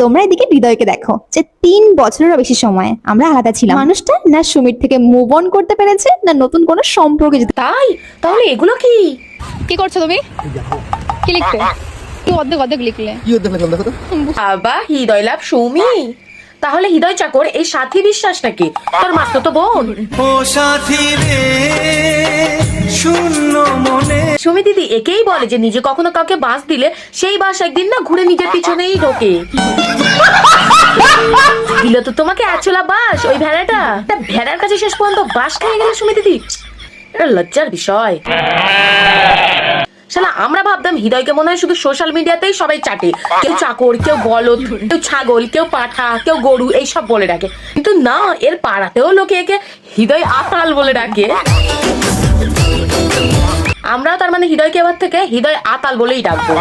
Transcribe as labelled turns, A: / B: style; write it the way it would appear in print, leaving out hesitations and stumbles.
A: তোমরা এদিকে হৃদয়কে দেখো, যে 3 বছরেরও বেশি সময় আমরা আলাদা ছিলাম। মানুষটা না সুমির থেকে মুভ অন করতে পেরেছে, না নতুন কোনো সম্পর্কে যেতে।
B: তাই? তাহলে এগুলো কি?
C: কি করছো তুমি? কি লিখতে? কি অর্ধেক লিখলে?
D: কি হতে লাগলো দেখো তো।
B: বাবা, হৃদয় লাভ সৌমি। তাহলে হৃদয় চাকর এই সাথী বিশ্বাস নাকি তোর মাস্তুতো বোন?
E: ও সাথী রে শূন্য মনে।
B: সুমি দিদি একেই বলে যে নিজে কখনো কাউকে বাস দিলে সেই বাস একদিন না ঘুরে নিজের পিছনেই ঢোকে। দিল তো তোমাকে আচলা বাস ওই ভেড়াটা, তা ভেড়ার কাছে শেষ পর্যন্ত বাস খেয়ে গেলে সুমি দিদি, এটা লজ্জার বিষয়। শালা আমরা ভাবতাম হৃদয়কে মনে হয় শুধু সোশ্যাল মিডিয়াতেই সবাই চাটে, কেউ চাকর, কেউ বলদ, কেউ ছাগল, কেউ পাঠা, কেউ গরু, এইসব বলে ডাকে। কিন্তু না, এর পাড়াতেও লোকে একে হৃদয় আতাল বলে ডাকে। আমরাও তার মানে হৃদয়কে এবার থেকে হৃদয় আতাল বলেই ডাকবো।